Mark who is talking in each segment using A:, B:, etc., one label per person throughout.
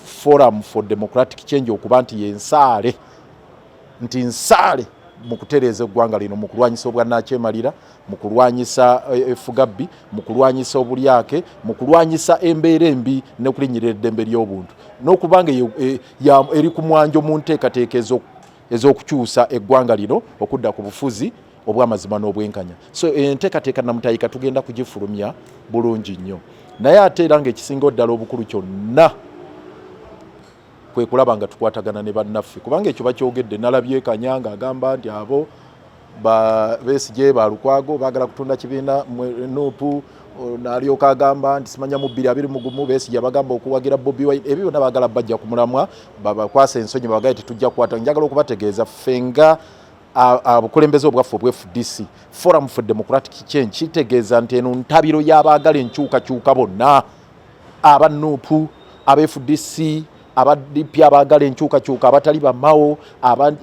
A: Forum for Democratic Change okuba nti yensaale nti nsaale mu kutereeza eggwanga lino mu kulwanyisa obwannakyemalira mu kulwanyisa effugabbi mu kulwanyisa obulyake mu kulwanyisa embeera embi ne kulinnyirira eddembe ly'obuntu n'okubanga eri ku mwanjo mu nteekateeka ez'okukyusa eggwanga lino okudda ku bufuzi obw'amazima n'obwenkanya. So enteekateeka namutayika tugenda kugifulumya bulungi nnyo, naye ate era ng'ekisinga ddala obukulu kyonna kwe kulaba nga tukwatagana ne bannaffe, kubanga ekyo bakyogedde. Nalabye Kanyanga agamba nti abo Besigye ba Lukwago baagala kutunda kibiina Nuupu, n'alyoka agamba nti simanya mu 2021 Besigye bagamba okuwagira Bobi Wine. Ebyo byonna baagala bajja ku mulamwa babakwasa ensonyi babagaye tetujja kukwata. Njagala okubategeeza ffenga abukulembeze obwaffe obw FDC Forum for Democratic Change kitegeeza nti eno ntabiro y'abaagala enkyukakyuka bonna, aba Nuupu, aba FDC, aba DP abaagala enkyukakyuka, abatali bamawo, aba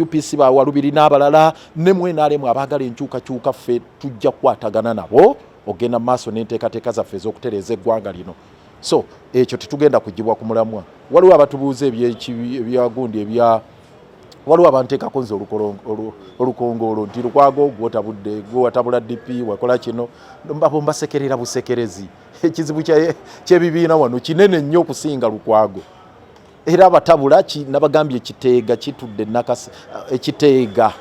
A: UPC ba Walubiri n'abalala, ne mwenaalemu abaagala enkyukakyuka. Ffe tujja kukwatagana nabo ogenda maaso n'enteekateeka zaffe ez'okutereeza eggwanga lino. So ekyo tetugenda kugibwa ku mulamwa. Waliwo abatubuuza ebyagundi waliwo abanteekako nze olukongolo nti Lukwago gwotabudde gwewatabula DP wakola kino, abo mbasekerera busekerezi. Ekizibu ky'ebibiina wano kinene nnyo okusinga Lukwago. Era abatabula nabagambye ekiteega kitudde ekiteega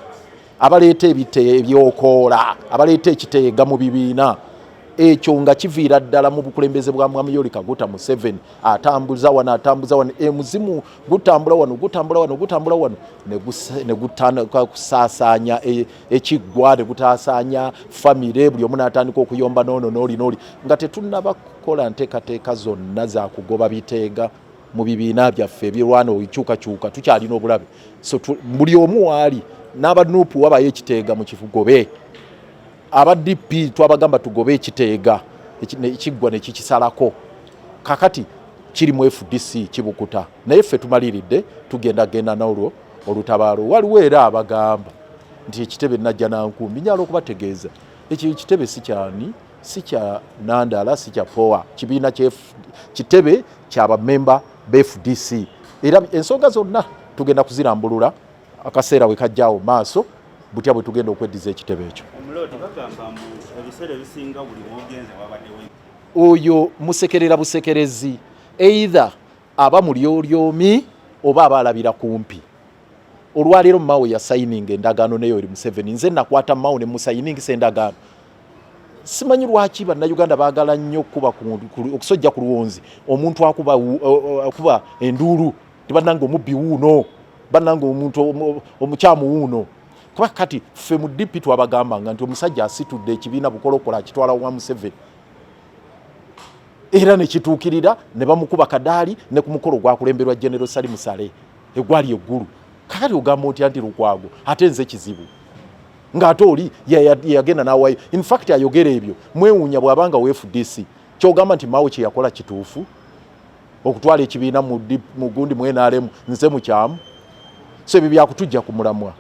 A: abaleeta ebyokoola, abaleeta ekiteega mu bibiina ekyo nga kiviira ddala mu bukulembeze bwa Mwami Yoweri Kaguta Museveni. Atambuza wano muzimu gutambula wano ne gutandika kusaasaanya ekiggwa, ne gutaasaanya famire, buli omu n'atandika okuyomba n'oli nga tetunnaba kukola nteekateeka zonna za kugoba biteega mu bibiina byaffe ebirwana okyukakyuka. Tukyalina obulabe. So buli omu waali n'abanuupu wabayo ekiteega mu kifugobe, aba DP twabagamba tugobe ekiteega ekiggwa ne kikisalako. Kakati kiri mu FDC kibukuta, naye ffe tumaliridde tugenda n'olwo olutabaalo. Waliwo era abagamba nti ekitebe najja nankumbi. Njala okubategeeza ekyo ekitebe si kyani, si kya Nandala, si kya POA, kibiina kitebe ky'abamemba b'FDC. Era ensonga zonna tugenda kuzirambulula akaseera we kajjaawo maaso butya bwe tugenda okweddiza ekitebe ekyo. Oyo musekerera busekerezi, either aba mulyolyomi oba abalabira kumpi. Olwaleero Mao ya signing endagaano ne Yoweri Museveni, nze nakwata Mao ne musayiningisa endagaano. Simanyi lwaki bannayuganda baagala nnyo okuba okusojja ku luwonzi omuntu akuba enduulu tibannanga omubbi wuuno, bannanga omuntu omukyamu wuuno. Kuba kati ffe mu DP twabagambanga nti omusajja asitudde ekibiina bukolokola akitwala wa Museveni, era ne kituukirira ne bamukuba kadaali ne ku mukolo gwakulemberwa General Salim Saleh egwali eggulu. Kakati ogamba otya nti Lukwago ate nze kizibu ng'ate oli yagenda n'awayo. In fact ayogera ebyo mwewuunya bw'abanga we FDC kyogamba nti Mao kye yakola kituufu okutwala ekibiina mu gundi mwenaalemu nze mukyamu. So ebyo byakutujja ku mulamwa.